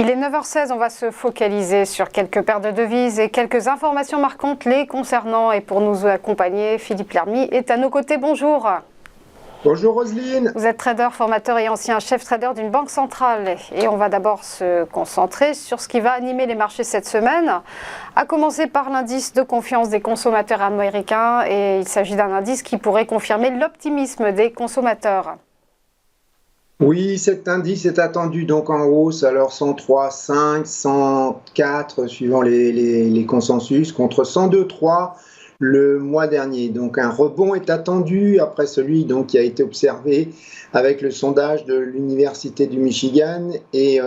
Il est 9h16, on va se focaliser sur quelques paires de devises et quelques informations marquantes les concernant. Et pour nous accompagner, Philippe Lermy est à nos côtés. Bonjour. Bonjour Roselyne. Vous êtes trader, formateur et ancien chef trader d'une banque centrale. Et on va d'abord se concentrer sur ce qui va animer les marchés cette semaine, à commencer par l'indice de confiance des consommateurs américains. Et il s'agit d'un indice qui pourrait confirmer l'optimisme des consommateurs. Oui, cet indice est attendu donc en hausse, alors 103,5, 104 suivant les consensus, contre 102,3 le mois dernier. Donc un rebond est attendu après celui donc, qui a été observé avec le sondage de l'Université du Michigan et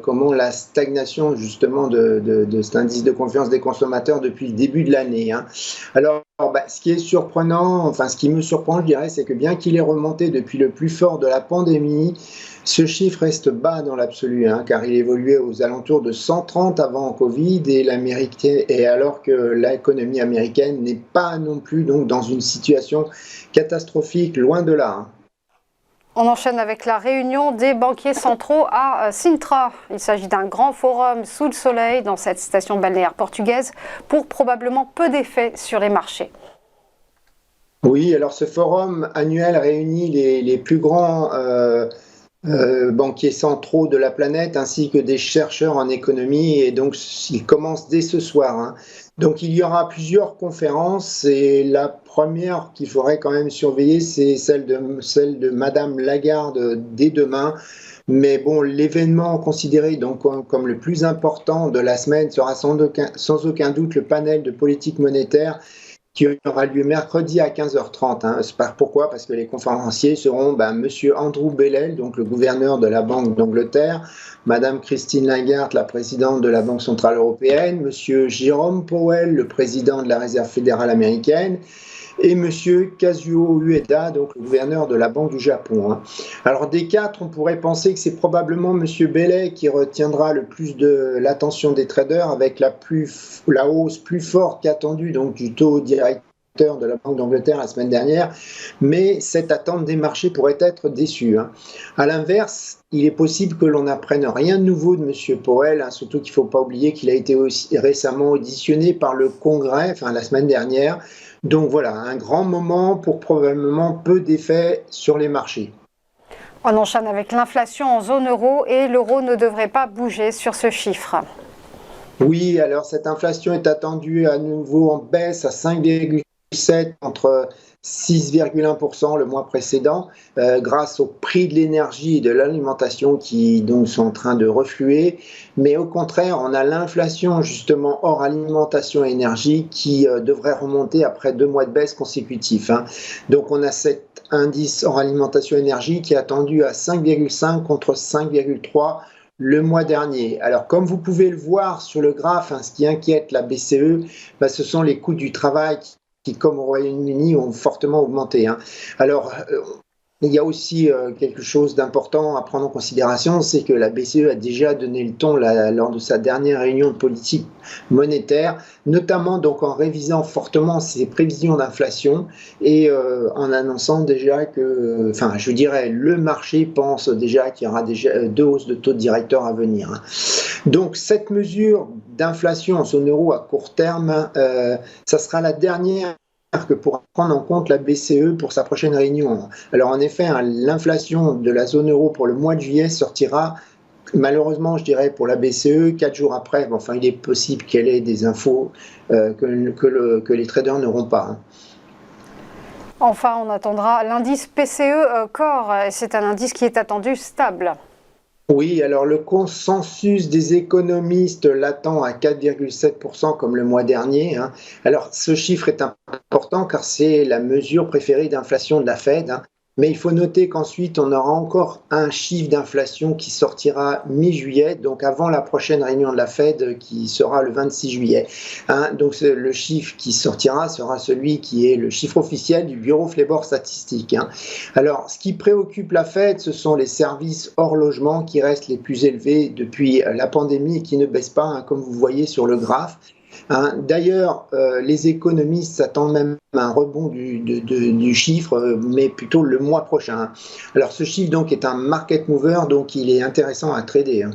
comment la stagnation justement de cet indice de confiance des consommateurs depuis le début de l'année. Alors, ce qui est surprenant, enfin ce qui me surprend, je dirais, c'est que bien qu'il ait remonté depuis le plus fort de la pandémie, ce chiffre reste bas dans l'absolu, car il évoluait aux alentours de 130 avant Covid et alors que l'économie américaine n'est pas non plus donc, dans une situation catastrophique, loin de là. On enchaîne avec la réunion des banquiers centraux à Sintra. Il s'agit d'un grand forum sous le soleil dans cette station balnéaire portugaise pour probablement peu d'effets sur les marchés. Oui, alors ce forum annuel réunit les plus grands banquiers centraux de la planète ainsi que des chercheurs en économie et donc il commence dès ce soir. Donc il y aura plusieurs conférences et la première qu'il faudrait quand même surveiller, c'est celle de Madame Lagarde dès demain. Mais bon, l'événement considéré donc comme le plus important de la semaine sera sans aucun doute le panel de politique monétaire qui aura lieu mercredi à 15h30. Pourquoi? Parce que les conférenciers seront Monsieur Andrew Bailey, donc le gouverneur de la Banque d'Angleterre, Madame Christine Lagarde, la présidente de la Banque centrale européenne, Monsieur Jerome Powell, le président de la Réserve fédérale américaine, et Monsieur Kazuo Ueda, donc le gouverneur de la Banque du Japon. Alors des quatre, on pourrait penser que c'est probablement Monsieur Bailey qui retiendra le plus de l'attention des traders avec la hausse plus forte qu'attendue donc du taux directeur de la Banque d'Angleterre la semaine dernière, mais cette attente des marchés pourrait être déçue. À l'inverse, il est possible que l'on n'apprenne rien de nouveau de M. Powell, surtout qu'il ne faut pas oublier qu'il a été aussi récemment auditionné par le Congrès, la semaine dernière. Donc voilà, un grand moment pour probablement peu d'effets sur les marchés. On enchaîne avec l'inflation en zone euro et l'euro ne devrait pas bouger sur ce chiffre. Oui, alors cette inflation est attendue à nouveau en baisse à 5,7 contre 6,1% le mois précédent, grâce au prix de l'énergie et de l'alimentation qui donc sont en train de refluer. Mais au contraire, on a l'inflation justement hors alimentation et énergie qui devrait remonter après 2 mois de baisse consécutifs. Donc on a cet indice hors alimentation et énergie qui est attendu à 5,5 contre 5,3 le mois dernier. Alors, comme vous pouvez le voir sur le graphe, ce qui inquiète la BCE, ce sont les coûts du travail qui, comme au Royaume-Uni, ont fortement augmenté. Alors, il y a aussi quelque chose d'important à prendre en considération, c'est que la BCE a déjà donné le ton lors de sa dernière réunion de politique monétaire, notamment donc en révisant fortement ses prévisions d'inflation et en annonçant déjà que, je dirais, le marché pense déjà qu'il y aura déjà 2 hausses de taux de directeur à venir. Donc cette mesure d'inflation en zone euro à court terme, ça sera la dernière que pourra prendre en compte la BCE pour sa prochaine réunion. Alors en effet, l'inflation de la zone euro pour le mois de juillet sortira, malheureusement je dirais pour la BCE, 4 jours après. Il est possible qu'elle ait des infos que les traders n'auront pas. Enfin, on attendra l'indice PCE Core, c'est un indice qui est attendu stable. Oui, alors le consensus des économistes l'attend à 4,7% comme le mois dernier. Alors ce chiffre est important car c'est la mesure préférée d'inflation de la Fed. Mais il faut noter qu'ensuite, on aura encore un chiffre d'inflation qui sortira mi-juillet, donc avant la prochaine réunion de la Fed qui sera le 26 juillet. Donc le chiffre qui sortira sera celui qui est le chiffre officiel du Bureau Flévor Statistique. Alors, ce qui préoccupe la Fed, ce sont les services hors logement qui restent les plus élevés depuis la pandémie et qui ne baissent pas, comme vous voyez sur le graphe. D'ailleurs, les économistes s'attendent même à un rebond du chiffre, mais plutôt le mois prochain. Alors ce chiffre donc est un market mover, donc il est intéressant à trader.